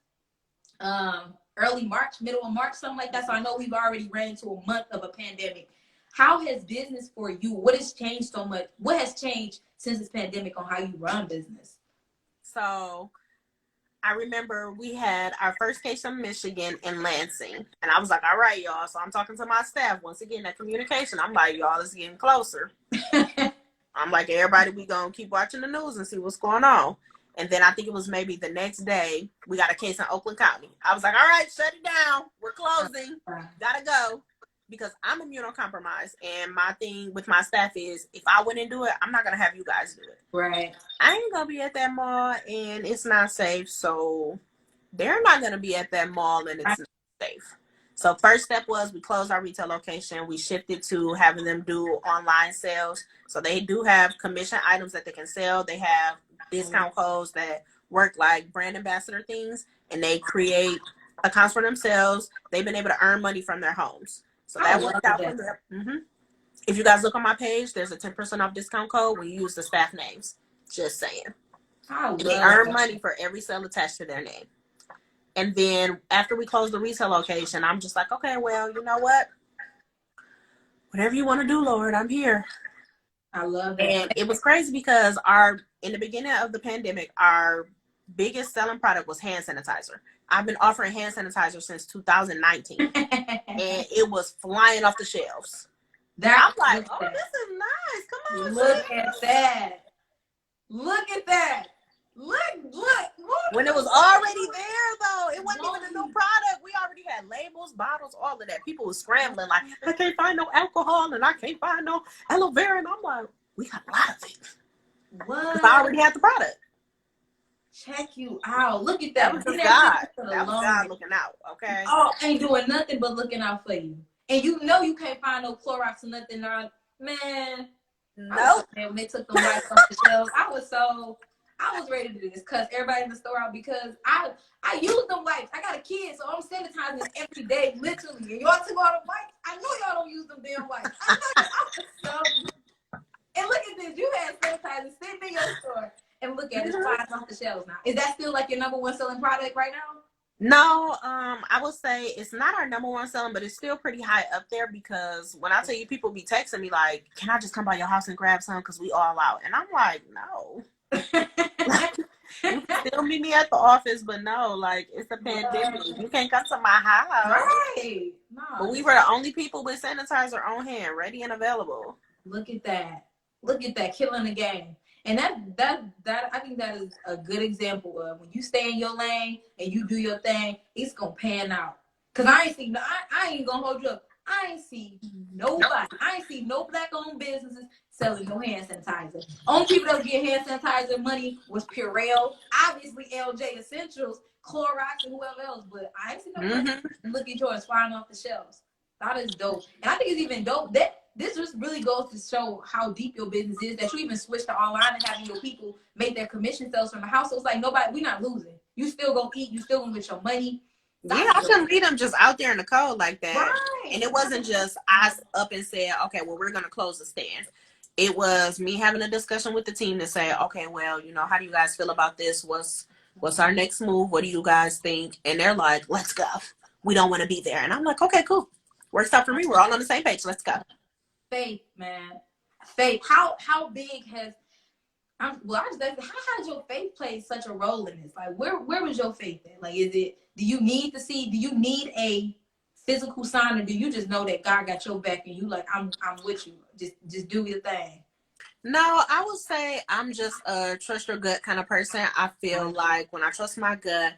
early March, middle of March, something like that. So I know we've already ran into a month of a pandemic. How has business for you? What has changed so much? What has changed since this pandemic on how you run business? So I remember we had our first case in Michigan in Lansing. And I was like, all right, y'all. So I'm talking to my staff. Once again, that communication. I'm like, y'all, it's getting closer. I'm like, everybody, we going to keep watching the news and see what's going on. And then I think it was maybe the next day, we got a case in Oakland County. I was like, all right, shut it down. We're closing. Gotta go. Because I'm immunocompromised, and my thing with my staff is, if I wouldn't do it, I'm not going to have you guys do it. Right. I ain't going to be at that mall, and it's not safe, so they're not going to be at that mall, and it's not safe. So first step was we closed our retail location. We shifted to having them do online sales. So they do have commission items that they can sell. They have discount codes that work like brand ambassador things, and they create accounts for themselves. They've been able to earn money from their homes. So that worked out from there. If you guys look on my page, there's a 10% off discount code when you use the staff names. Just saying. And they earn money for every sale attached to their name. And then after we closed the retail location, I'm just like, okay, well, you know what? Whatever you want to do, Lord, I'm here. I love that. And it was crazy because in the beginning of the pandemic, our biggest selling product was hand sanitizer. I've been offering hand sanitizer since 2019. And it was flying off the shelves. I'm like, oh, this is nice. Come on. Look at that. Look at that. Look. When it was already there, though, it wasn't even a new product. We already had labels, bottles, all of that. People were scrambling like, I can't find no alcohol and I can't find no aloe vera. And I'm like, we got a lot of it. What? Because I already had the product. Check you out. Look at that. That was God. That was God looking out, okay? Oh, ain't doing nothing but looking out for you. And you know you can't find no Clorox or nothing. Man. Nope. When they took the wipes off the shelves, I was ready to just cuss everybody in the store out, because I use them wipes. I got a kid, so I'm sanitizing every day, literally. And y'all took all the wipes. I know y'all don't use them damn wipes. I know and look at this. You had sanitizer sitting in your store. And look at it, flying off the shelves now. Is that still like your number one selling product right now? No, I will say it's not our number one selling, but it's still pretty high up there, because when I tell you, people be texting me like, can I just come by your house and grab some because we all out? And I'm like, no. You can still meet me at the office, but no, like, it's a pandemic. You can't come to my house. Right. No. But we were the only people with sanitizer on hand, ready and available. Look at that. Killing the game. And that I think that is a good example of when you stay in your lane and you do your thing, it's gonna pan out. Cause I ain't gonna hold you up. I ain't see nobody. I ain't see no black-owned businesses selling no hand sanitizer. Only people that was getting hand sanitizer money was Purell, obviously Elle Jae Essentials, Clorox, and whoever else. But I ain't seen no money. And look at yours flying off the shelves. That is dope. And I think it's even dope that this just really goes to show how deep your business is that you even switched to online and having your people make their commission sales from the house. So it's like nobody, we're not losing. You still gonna eat, you still gonna get your money. Yeah, I couldn't leave them just out there in the cold like that. Right. And it wasn't just I up and said, okay, well, we're going to close the stand. It was me having a discussion with the team to say, okay, well, you know, how do you guys feel about this? What's our next move? What do you guys think? And they're like, let's go. We don't want to be there. And I'm like, okay, cool. Works out for me. We're all on the same page. Let's go. Faith, man. Faith. How big has how has your faith played such a role in this? Like, where was your faith at? Like, do you need a physical sign, or do you just know that God got your back and you like, I'm with you. Just do your thing. No, I would say I'm just a trust your gut kind of person. I feel like when I trust my gut,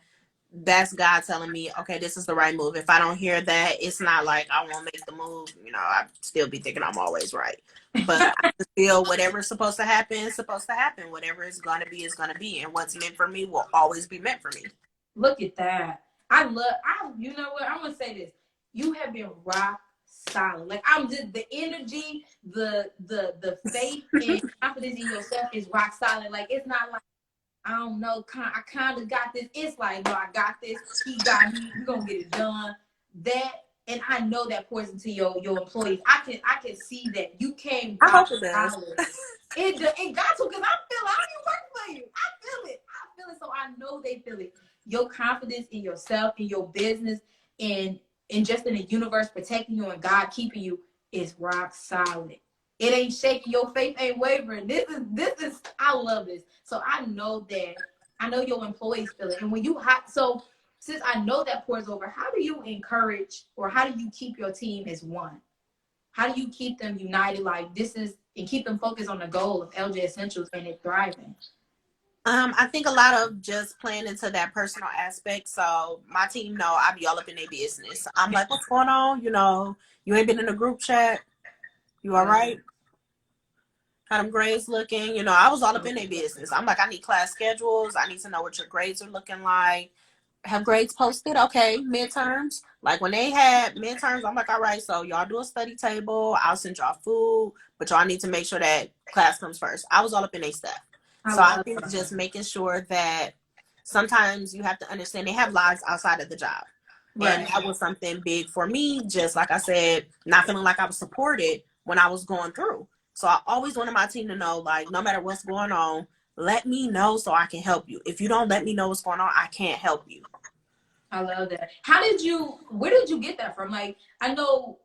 that's God telling me, okay, this is the right move. If I don't hear that, it's not like I won't make the move. You know, I still be thinking I'm always right. But I just feel whatever's supposed to happen is supposed to happen. Whatever is going to be is going to be. And what's meant for me will always be meant for me. Look at that. You know what? I'm going to say this. You have been rock solid. Like, I'm just, the energy, the faith and confidence in yourself is rock solid. Like, it's not like, I don't know, I kind of got this. It's like, no, I got this. He got me. We're going to get it done. And I know that pours into your employees. I can see that you came. I hope it does. It got to, because I feel it. I don't even work for you. I feel it. So I know they feel it. Your confidence in yourself, in your business, and just in the universe protecting you and God keeping you is rock solid. It ain't shaking. Your faith ain't wavering. This is. I love this. So I know your employees feel it. And when so since I know that pours over, how do you encourage, or how do you keep your team as one? How do you keep them united? Like, and keep them focused on the goal of Elle Jae Essentials and it thriving? I think a lot of just playing into that personal aspect. So my team know I be all up in their business. I'm like, what's going on? You know, you ain't been in a group chat. You all right? How them grades looking? You know, I was all up in their business. I'm like, I need class schedules. I need to know what your grades are looking like. Have grades posted? Okay, midterms. Like when they had midterms, I'm like, all right, so y'all do a study table. I'll send y'all food, but y'all need to make sure that class comes first. I was all up in their stuff. So I think just making sure that sometimes you have to understand they have lives outside of the job. Right. And that was something big for me, just like I said, not feeling like I was supported when I was going through. So I always wanted my team to know, like, no matter what's going on, let me know so I can help you. If you don't let me know what's going on, I can't help you. I love that. Where did you get that from? Like, I know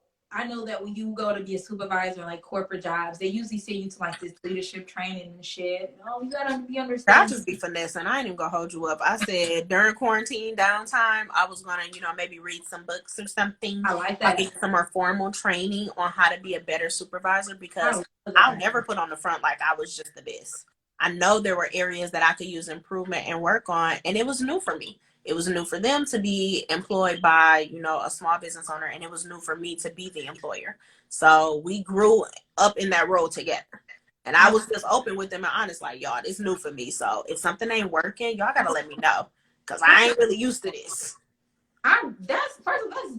that when you go to be a supervisor in like corporate jobs, they usually send you to like this leadership training and shit. Oh, you gotta be understanding. I'll just be finessing. I ain't even gonna hold you up. I said during quarantine downtime, I was gonna, maybe read some books or something. I like that. Get some more formal training on how to be a better supervisor, because I'll never put on the front like I was just the best. I know there were areas that I could use improvement and work on, and it was new for me. It was new for them to be employed by, a small business owner, and it was new for me to be the employer. So we grew up in that role together. And I was just open with them and honest, like, y'all, it's new for me. So if something ain't working, y'all gotta let me know, because I ain't really used to this. That's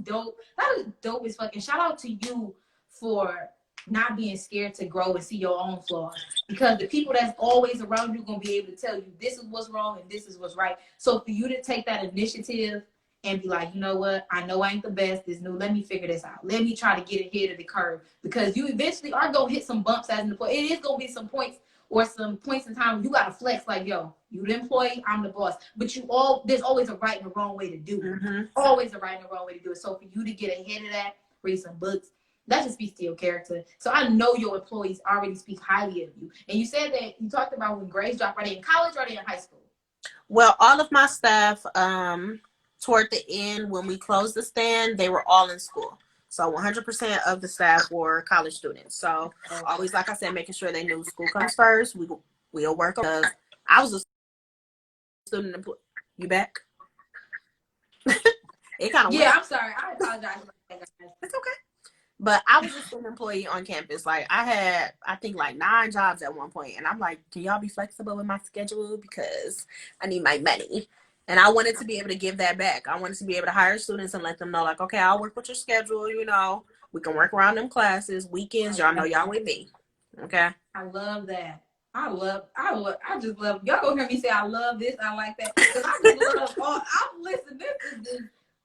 dope. That is dope as fucking. Shout out to you for not being scared to grow and see your own flaws, because the people that's always around you gonna be able to tell you this is what's wrong and this is what's right. So for you to take that initiative and be like, you know what, I know I ain't the best, this new, let me figure this out, let me try to get ahead of the curve, because you eventually are gonna hit some bumps as an employee. It is gonna be some points in time you gotta flex, like, yo, you the employee, I'm the boss. But there's always a right and a wrong way to do it. Mm-hmm. Always a right and a wrong way to do it. So for you to get ahead of that, read some books, that just speaks to your character. So I know your employees already speak highly of you. And you said that you talked about when grades drop. Are they in college or are they in high school? Well, all of my staff, toward the end, when we closed the stand, they were all in school. So 100% of the staff were college students. So always, like I said, making sure they knew school comes first. We'll work, because I was a student employee. You back? It kind of I'm sorry. I apologize. It's okay. But I was a student employee on campus. Like, I had, I think, like 9 jobs at one point. And I'm like, can y'all be flexible with my schedule? Because I need my money. And I wanted to be able to give that back. I wanted to be able to hire students and let them know, like, okay, I'll work with your schedule, We can work around them classes. Weekends, y'all know y'all with me. Okay. I love that. I just love, y'all gonna hear me say I love this, I like that. Because I just love listen,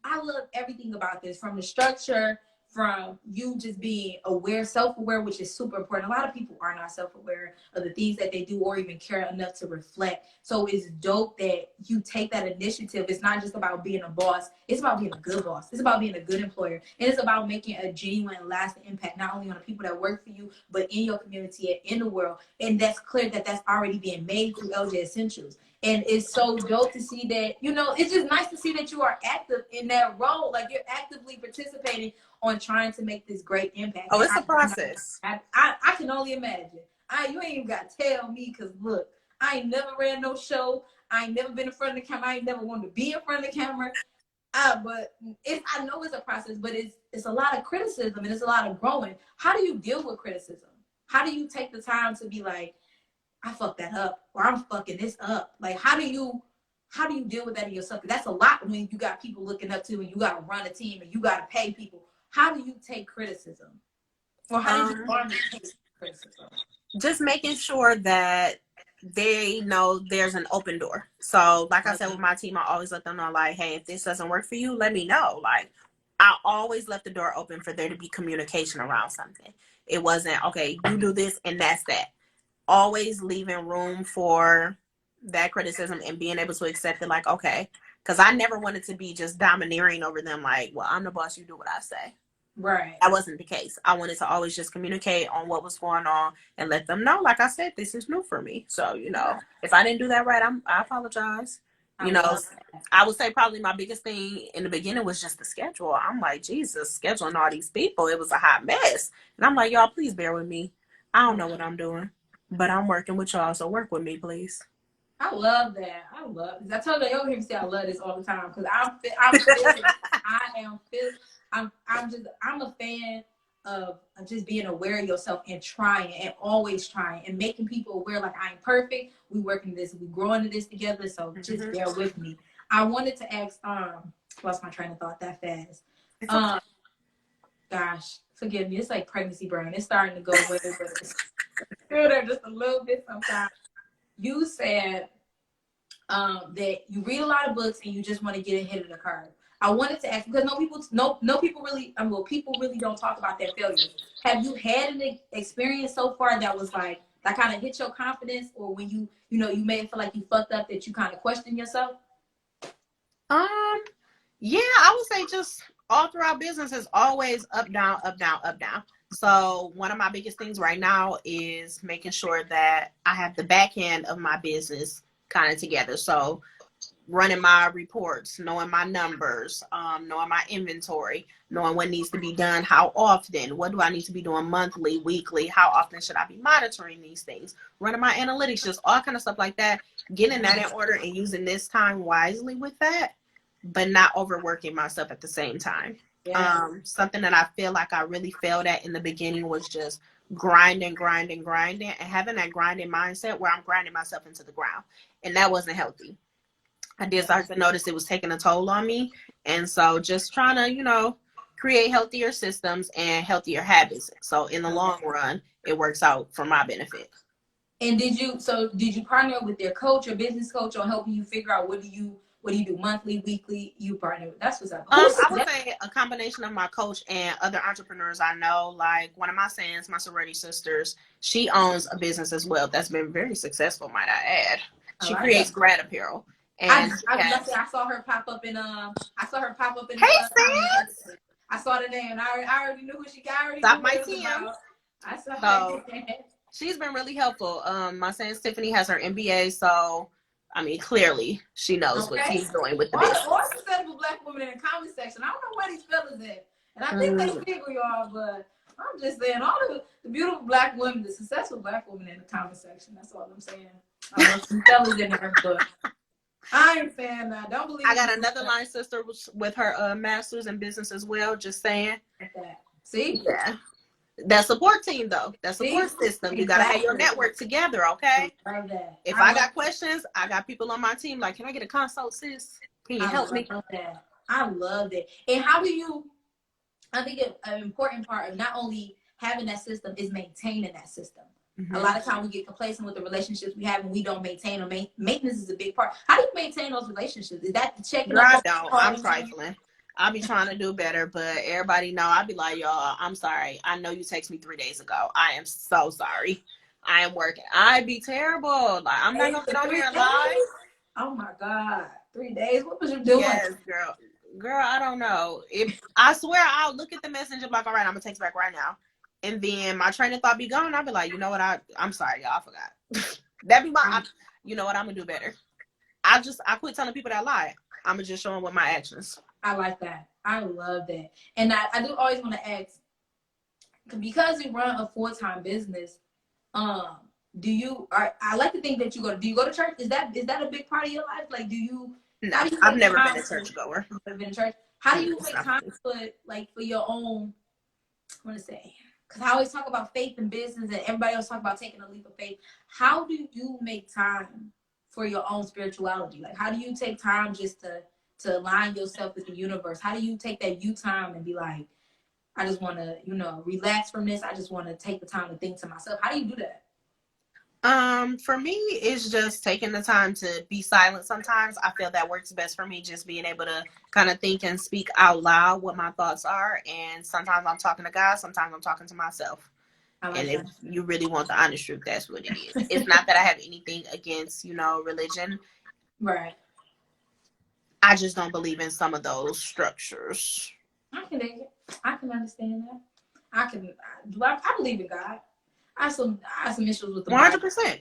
I love everything about this, from the structure, from you just being aware, self-aware, which is super important. A lot of people are not self-aware of the things that they do or even care enough to reflect. So it's dope that you take that initiative. It's not just about being a boss. It's about being a good boss. It's about being a good employer. And it's about making a genuine, lasting impact, not only on the people that work for you, but in your community and in the world. And that's clear that that's already being made through Elle Jae Essentials. And it's so dope to see that, it's just nice to see that you are active in that role. Like, you're actively participating on trying to make this great impact. Oh, it's a process. I can only imagine. You ain't even got to tell me, because look, I ain't never ran no show. I ain't never been in front of the camera. I ain't never wanted to be in front of the camera. But I know it's a process, but it's a lot of criticism and it's a lot of growing. How do you deal with criticism? How do you take the time to be like, I fucked that up, or I'm fucking this up? Like, how do you deal with that in yourself? That's a lot when you got people looking up to you and you got to run a team and you got to pay people. How do you take criticism? Or how did you learn to take criticism? Just making sure that they know there's an open door. So like I said, with my team, I always let them know, like, hey, if this doesn't work for you, let me know. Like, I always left the door open for there to be communication around something. It wasn't, okay, you do this and that's that. Always leaving room for that criticism and being able to accept it, like, okay, because I never wanted to be just domineering over them, like, well, I'm the boss, you do what I say. Right. That wasn't the case. I wanted to always just communicate on what was going on and let them know, like I said, this is new for me. So, if I didn't do that right, I apologize. I would say probably my biggest thing in the beginning was just the schedule. I'm like, Jesus, scheduling all these people, it was a hot mess. And I'm like, y'all, please bear with me. I don't know what I'm doing, but I'm working with y'all, so work with me, please. I love that. I told you, you'll hear me say I love this all the time, because I'm a fan of just being aware of yourself and trying and always trying and making people aware, like, I ain't perfect. We working this, we growing this together. So just bear with me. I wanted to ask, lost my train of thought that fast. Gosh, forgive me. It's like pregnancy brain. It's starting to go away, but it's still there just a little bit sometimes. You said that you read a lot of books and you just want to get ahead of the curve. I wanted to ask, because people really don't talk about their failures. Have you had an experience so far that was like, that kind of hit your confidence, or when you may feel like you fucked up, that you kind of question yourself? Yeah, I would say just all throughout business is always up, down, up, down, up, down. So one of my biggest things right now is making sure that I have the back end of my business kind of together. So running my reports, knowing my numbers, knowing my inventory, knowing what needs to be done, how often, what do I need to be doing monthly, weekly, how often should I be monitoring these things, running my analytics, just all kind of stuff like that, getting that in order and using this time wisely with that, but not overworking myself at the same time. Yeah. Something that I feel like I really failed at in the beginning was just grinding, and having that grinding mindset where I'm grinding myself into the ground. And that wasn't healthy. I did start to notice it was taking a toll on me. And so just trying to, create healthier systems and healthier habits. So in the long run, it works out for my benefit. And did you partner with their coach or business coach on helping you figure out what do you do monthly, weekly? You partner with, that's what's up. I would say a combination of my coach and other entrepreneurs I know, like one of my friends, my sorority sisters, she owns a business as well that's been very successful, might I add. She creates grad apparel. And I saw her pop up in Hey, Sans! I saw the name. I already knew who she got. Stop my team. I saw her. She's been really helpful. My Sans Tiffany has her MBA, so I mean, clearly she knows what she's doing with the business. All successful Black women in the comment section. I don't know where these fellas at, and I think they figure y'all, but I'm just saying, all the beautiful Black women, the successful Black women in the comment section. That's all I'm saying. I know some fellas in there, but I ain't saying that. Don't believe. I got another line sister with her master's in business as well. Just saying. See? Yeah. That support team, though. That support system. You gotta have your network together, okay? If I got questions, I got people on my team. Like, can I get a consult, sis? Can you help me? I love that. And how do you? I think an important part of not only having that system is maintaining that system. Mm-hmm. A lot of time we get complacent with the relationships we have and we don't maintain them. Maintenance is a big part. How do you maintain those relationships? Is that checking Girl, up I on don't. I'm trifling. I be trying to do better, but everybody know. I be like, y'all, I'm sorry. I know you texted me 3 days ago. I am so sorry. I am working. I be terrible. Like, I'm not gonna get on here and lie. Oh my God. 3 days? What was you doing? Yes, girl. Girl, I don't know. If I swear I'll look at the message and be like, all right, I'm gonna text back right now. And then my train of thought be gone. I'll be like, you know what? I'm sorry, y'all. I forgot. That be my you know what, I'm gonna do better. I quit telling people that I lie. I'm gonna just show them with my actions. I like that. I love that. And I do always want to ask, because you run a full-time business, I like to think that do you go to church? Is that a big part of your life? Like, No, I've never been a church goer. Never been to church. How do you make time for your own, I want to say, because I always talk about faith in business and everybody else talk about taking a leap of faith. How do you make time for your own spirituality? Like, how do you take time just to align yourself with the universe? How do you take that you time and be like, I just want to, relax from this. I just want to take the time to think to myself. How do you do that? For me, it's just taking the time to be silent. Sometimes I feel that works best for me, just being able to kind of think and speak out loud what my thoughts are. And sometimes I'm talking to God, sometimes I'm talking to myself. And if you really want the honest truth, that's what it is. It's not that I have anything against, religion. Right. I just don't believe in some of those structures. I can dig it. I can understand that. I believe in God. I have some issues with the 100%.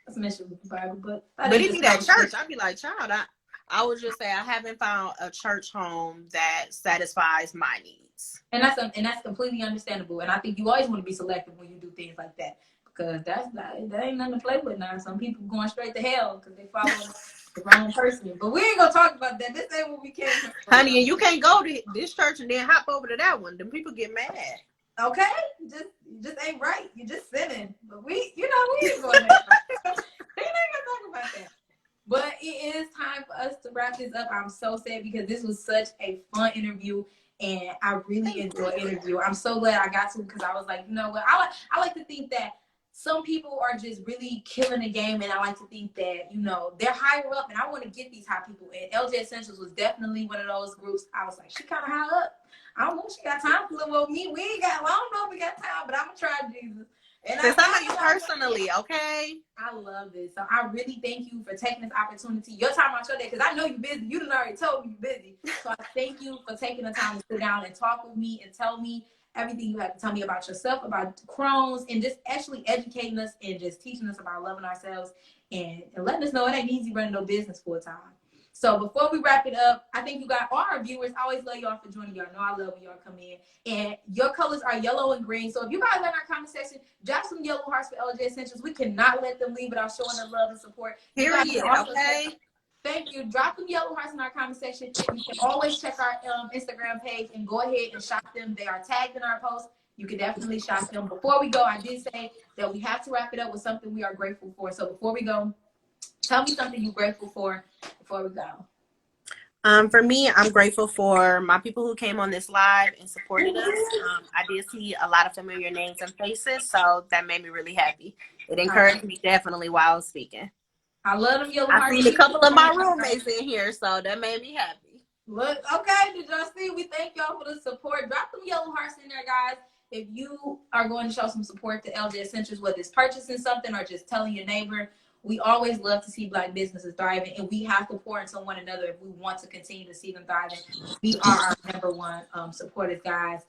Some issues with the Bible, but it be that church. I'd be like, child, I would just say I haven't found a church home that satisfies my needs. And that's completely understandable. And I think you always want to be selective when you do things like that, because that ain't nothing to play with now. Some people going straight to hell because they follow the wrong person. But we ain't gonna talk about that. This ain't what we came here for. Honey, and you can't go to this church and then hop over to that one. Them people get mad. Okay, just ain't right. You just sinning. But we ain't going there. We ain't gonna talk about that. But it is time for us to wrap this up. I'm so sad because this was such a fun interview, and I really enjoyed interview. I'm so glad I got to, because I was like, you know what? I like to think that some people are just really killing the game, and I like to think that, they're higher up, and I want to get these high people. And Elle Jae Essentials was definitely one of those groups. I was like, she kind of high up. I don't know if she got time for little old me. I don't know if we got time, but I'm going to try Jesus. And I know you personally, okay? I love this. So I really thank you for taking this opportunity. Your time out your day, because I know you're busy. You done already told me you're busy. So I thank you for taking the time to sit down and talk with me and tell me everything you have to tell me about yourself, about Crohn's, and just actually educating us and just teaching us about loving ourselves and letting us know it ain't easy running no business full time. So before we wrap it up, I think you got all our viewers. I always love y'all for joining. Y'all know I love when y'all come in. And your colors are yellow and green. So if you guys are in our comment section, drop some yellow hearts for Elle Jae Essentials. We cannot let them leave without showing the love and support. Period, okay? Thank you. Drop them yellow hearts in our comment section. You can always check our Instagram page and go ahead and shop them. They are tagged in our post. You can definitely shop them. Before we go, I did say that we have to wrap it up with something we are grateful for. So before we go, tell me something you're grateful for before we go. For me, I'm grateful for my people who came on this live and supported us. I did see a lot of familiar names and faces, so that made me really happy. It encouraged me definitely while I was speaking. I love them yellow hearts. I seen a couple of my roommates in here, so that made me happy. Look, okay, did y'all see? We thank y'all for the support. Drop them yellow hearts in there, guys. If you are going to show some support to Elle Jae Essentials, whether it's purchasing something or just telling your neighbor, we always love to see Black businesses thriving, and we have to pour into one another if we want to continue to see them thriving. We are our number one supporters, guys.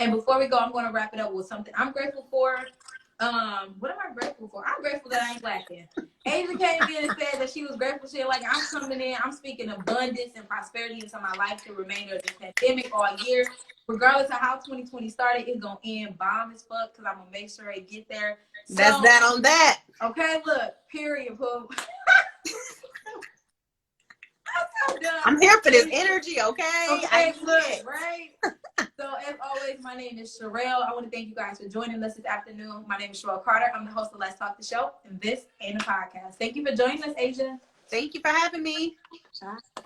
And before we go, I'm going to wrap it up with something I'm grateful for. What am I grateful for? I'm grateful that I ain't lacking. Asia came in and said that she was grateful. She like, I'm coming in, I'm speaking abundance and prosperity into my life the remainder of this pandemic all year. Regardless of how 2020 started, it's gonna end bomb as fuck, because I'm gonna make sure it get there. So, that's that on that. Okay, look, period, poop. I'm here for this energy, okay? Okay, look, right? So as always, my name is Sherelle. I want to thank you guys for joining us this afternoon. My name is Sherelle Carter. I'm the host of Let's Talk the Show, and this ain't a podcast. Thank you for joining us, Asia. Thank you for having me. Bye.